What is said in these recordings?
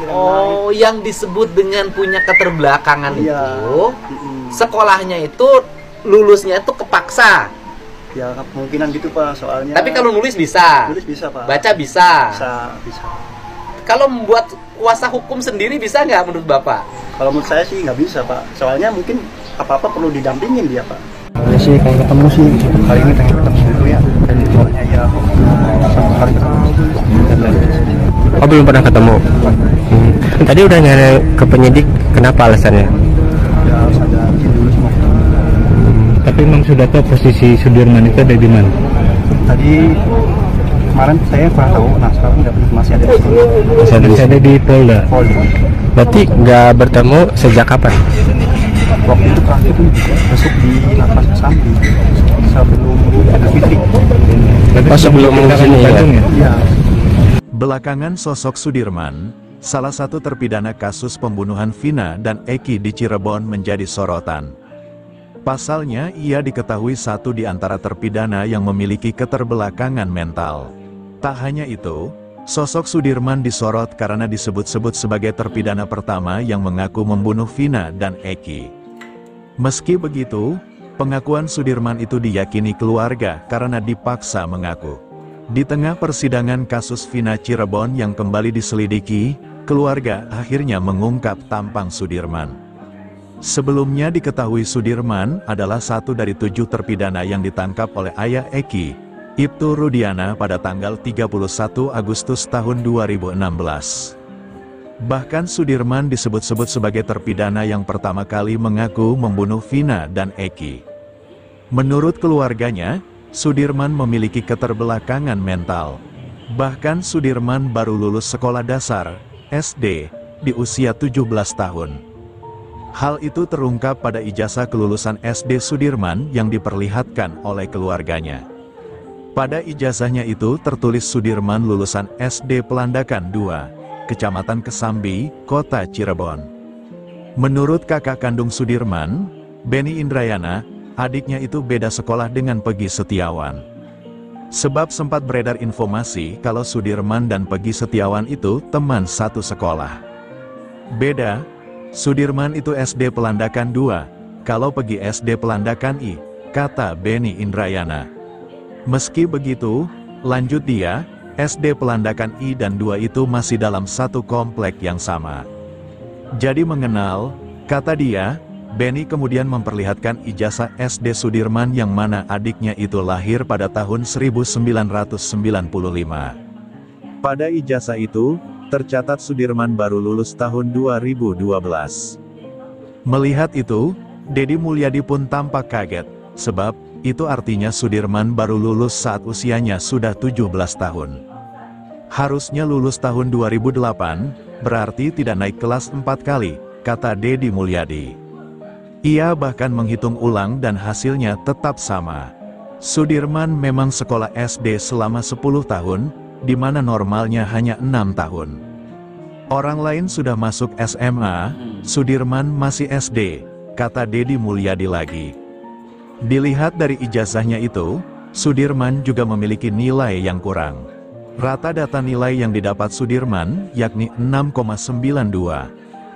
Oh, yang disebut dengan punya keterbelakangan Iya. itu, sekolahnya itu lulusnya itu kepaksa. Ya kemungkinan gitu Pak, soalnya. Tapi kalau nulis bisa. Nulis bisa Pak. Baca bisa. Bisa. Kalau membuat kuasa hukum sendiri bisa nggak menurut Bapak? Kalau menurut saya sih nggak bisa Pak. Soalnya mungkin apa-apa perlu didampingin dia Pak. Saya sih pengen ketemu sih, kali ini pengen ketemu dulu ya. Soalnya ya satu kali ketemu. Oh, belum pernah ketemu. Tadi udah nyari ke penyidik, kenapa alasannya? Ya harus ada izin dulu semua. Tapi memang sudah tahu posisi Sudirman itu ada di mana? Tadi kemarin saya kurang tahu, nah sekarang masih ada di sini. Masih ada di Polda. Berarti nggak bertemu sejak kapan? Waktu itu terakhir tuh masuk di lapas Kesambi sebelum Idul Fitri. Oh, sebelum sini ya? Iya. Belakangan sosok Sudirman, salah satu terpidana kasus pembunuhan Vina dan Eki di Cirebon menjadi sorotan. Pasalnya, ia diketahui satu di antara terpidana yang memiliki keterbelakangan mental. Tak hanya itu, sosok Sudirman disorot karena disebut-sebut sebagai terpidana pertama yang mengaku membunuh Vina dan Eki. Meski begitu, pengakuan Sudirman itu diyakini keluarga karena dipaksa mengaku. Di tengah persidangan kasus Vina Cirebon yang kembali diselidiki, keluarga akhirnya mengungkap tampang Sudirman. Sebelumnya diketahui Sudirman adalah satu dari 7 terpidana yang ditangkap oleh ayah Eki, Ibtu Rudiana pada tanggal 31 Agustus tahun 2016. Bahkan Sudirman disebut-sebut sebagai terpidana yang pertama kali mengaku membunuh Vina dan Eki. Menurut keluarganya, Sudirman memiliki keterbelakangan mental. Bahkan Sudirman baru lulus sekolah dasar, SD, di usia 17 tahun. Hal itu terungkap pada ijazah kelulusan SD Sudirman yang diperlihatkan oleh keluarganya. Pada ijazahnya itu tertulis Sudirman lulusan SD Pelandakan 2, Kecamatan Kesambi, Kota Cirebon. Menurut kakak kandung Sudirman, Beni Indrayana, adiknya itu beda sekolah dengan Pegi Setiawan. Sebab sempat beredar informasi kalau Sudirman dan Pegi Setiawan itu teman satu sekolah. Beda, Sudirman itu SD Pelandakan 2, kalau Pegi SD Pelandakan I, kata Beni Indrayana. Meski begitu, lanjut dia, SD Pelandakan I dan 2 itu masih dalam satu komplek yang sama. Jadi mengenal, kata dia, Beni kemudian memperlihatkan ijazah SD Sudirman yang mana adiknya itu lahir pada tahun 1995. Pada ijazah itu, tercatat Sudirman baru lulus tahun 2012. Melihat itu, Dedi Mulyadi pun tampak kaget, sebab itu artinya Sudirman baru lulus saat usianya sudah 17 tahun. Harusnya lulus tahun 2008, berarti tidak naik kelas 4 kali, kata Dedi Mulyadi. Ia bahkan menghitung ulang dan hasilnya tetap sama. Sudirman memang sekolah SD selama 10 tahun, di mana normalnya hanya 6 tahun. Orang lain sudah masuk SMA, Sudirman masih SD, kata Dedi Mulyadi lagi. Dilihat dari ijazahnya itu, Sudirman juga memiliki nilai yang kurang. Rata data nilai yang didapat Sudirman, yakni 6,92.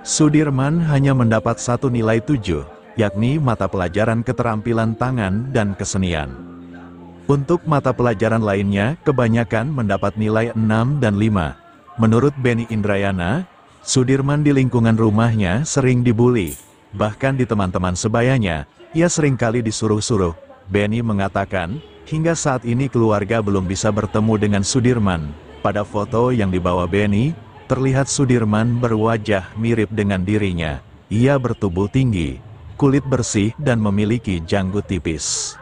Sudirman hanya mendapat satu nilai 7, yakni mata pelajaran keterampilan tangan dan kesenian. Untuk mata pelajaran lainnya, kebanyakan mendapat nilai 6 dan 5. Menurut Beni Indrayana, Sudirman di lingkungan rumahnya sering dibully. Bahkan di teman-teman sebayanya, ia seringkali disuruh-suruh. Beni mengatakan, hingga saat ini keluarga belum bisa bertemu dengan Sudirman. Pada foto yang dibawa Beni, terlihat Sudirman berwajah mirip dengan dirinya. Ia bertubuh tinggi, kulit bersih dan memiliki janggut tipis.